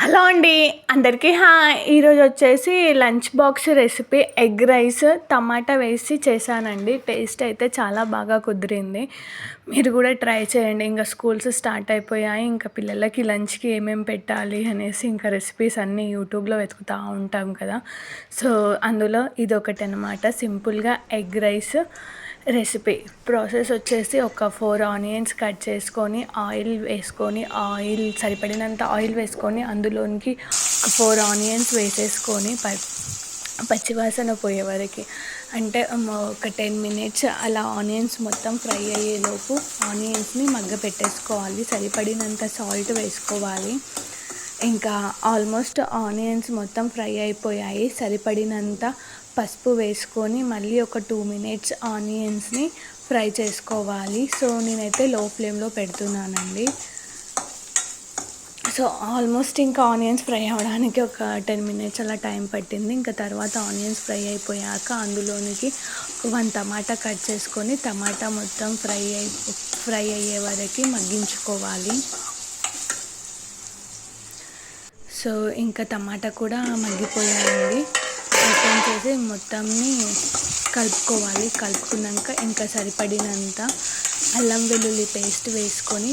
Hello అండి. అందరికీ hi. ఈరోజు వచ్చేసి lunch box recipe egg rice tomato వేసి చేశానండి. టేస్ట్ అయితే చాలా బాగా కుదిరింది. మీరు కూడా ట్రై చేయండి. ఇంకా స్కూల్స్ స్టార్ట్ అయిపోయాయి. ఇంకా పిల్లలకి లంచ్కి ఏమేమి పెట్టాలి అనేసి ఇంకా రెసిపీస్ అన్నీ యూట్యూబ్లో వెతుకుతూ ఉంటాం కదా. సో అందులో ఇదొకటి అనమాట. సింపుల్గా ఎగ్ రైస్ రెసిపీ ప్రాసెస్ వచ్చేసి ఒక 4 ఆనియన్స్ కట్ చేసుకొని ఆయిల్ సరిపడినంత ఆయిల్ వేసుకొని అందులోనికి ఒక 4 ఆనియన్స్ వేసేసుకొని పచ్చివాసన పోయే వరకు అంటే ఒక 10 మినిట్స్ అలా ఆనియన్స్ మొత్తం ఫ్రై అయ్యేలోపు ఆనియన్స్ని పెట్టేసుకోవాలి. సరిపడినంత సాల్ట్ వేసుకోవాలి. ఇంకా ఆల్మోస్ట్ ఆనియన్స్ మొత్తం ఫ్రై అయిపోయాయి. సరిపడినంత పసుపు వేసుకొని మళ్ళీ ఒక 2 మినిట్స్ ఆనియన్స్ని ఫ్రై చేసుకోవాలి. సో నేనైతే లో ఫ్లేమ్లో పెడుతున్నానండి. సో ఆల్మోస్ట్ ఇంకా ఆనియన్స్ ఫ్రై అవ్వడానికి ఒక 10 మినిట్స్ అలా టైం పట్టింది. ఇంకా తర్వాత ఆనియన్స్ ఫ్రై అయిపోయాక అందులోనికి 1 టమాటా కట్ చేసుకొని టమాటా మొత్తం ఫ్రై అయ్యే వరకు మగ్గించుకోవాలి. సో ఇంకా టమాటా కూడా మగ్గిపోయాయండి. ఓపెన్ చేసి మొత్తాన్ని కలుపుకోవాలి. కలుపుకున్నాక ఇంకా సరిపడినంత అల్లం వెల్లుల్లి పేస్ట్ వేసుకొని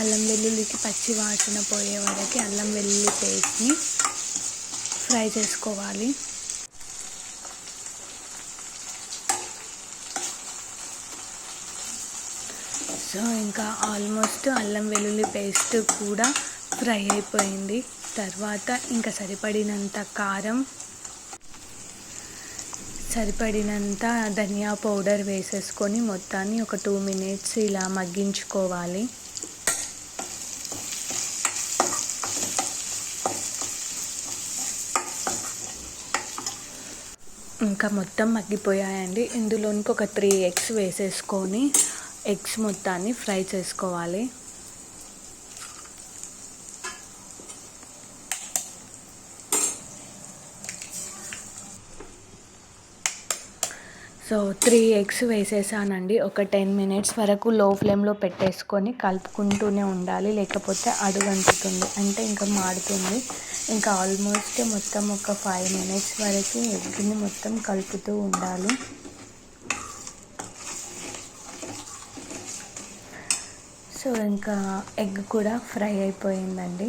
అల్లం వెల్లుల్లికి పచ్చి వాసన పోయే వరకు అల్లం వెల్లుల్లి పేస్ట్ని ఫ్రై చేసుకోవాలి. సో ఇంకా ఆల్మోస్ట్ అల్లం వెల్లుల్లి పేస్ట్ కూడా ఫ్రై అయిపోయింది. తర్వాత ఇంకా సరిపడినంత కారం, సరిపడినంత ధనియా పౌడర్ వేసేసుకొని మొత్తాన్ని ఒక 2 మినిట్స్ ఇలా మగ్గించుకోవాలి. ఇంకా మొత్తం మగ్గిపోయాయండి. ఇందులోనికి ఒక 3 ఎగ్స్ వేసేసుకొని ఎగ్స్ మొత్తాన్ని ఫ్రై చేసుకోవాలి. సో 3 ఎగ్స్ వేసేసానండి. ఒక 10 మినిట్స్ వరకు లో ఫ్లేమ్లో పెట్టేసుకొని కలుపుకుంటూనే ఉండాలి, లేకపోతే అడుగంటుతుంది, అంటే ఇంకా మాడుతుంది. ఇంకా ఆల్మోస్ట్ మొత్తం ఒక 5 మినిట్స్ వరకు ఎగ్ని మొత్తం కలుపుతూ ఉండాలి. సో ఇంకా ఎగ్ కూడా ఫ్రై అయిపోయిందండి.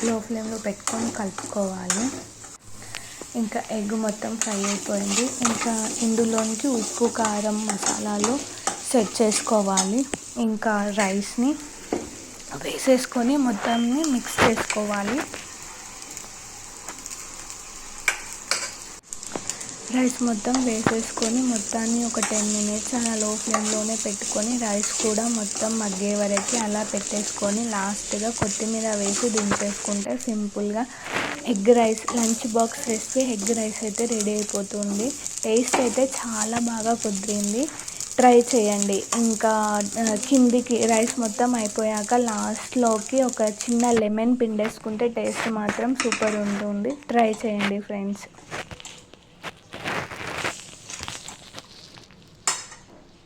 లో ఫ్లేమ్లో పెట్టుకొని కలుపుకోవాలి. ఇంకా ఎగ్ మొత్తం ఫ్రై అయిపోయింది. ఇంకా ఇందులోనికి ఉప్పు, కారం, మసాలాలు సెట్ చేసుకోవాలి. ఇంకా రైస్ని వేసేసుకొని మొత్తాన్ని మిక్స్ చేసుకోవాలి. రైస్ మొత్తం వేసేసుకొని మొత్తాన్ని ఒక 10 మినిట్స్ అలా లో ఫ్లేమ్లోనే పెట్టుకొని రైస్ కూడా మొత్తం మగ్గే వరకు అలా పెట్టేసుకొని లాస్ట్గా కొత్తిమీర వేసి దించేసుకుంటే సింపుల్గా egg rice lunch box recipe egg rice అయితే రెడీ అయిపోతుంది. టేస్ట్ అయితే చాలా బాగా కుదిరింది. ట్రై చేయండి. ఇంకా కిందికి రైస్ మొత్తం అయిపోయాక లాస్ట్లోకి ఒక చిన్న లెమన్ పిండేసుకుంటే టేస్ట్ మాత్రం సూపర్ ఉంటుంది. ట్రై చేయండి ఫ్రెండ్స్.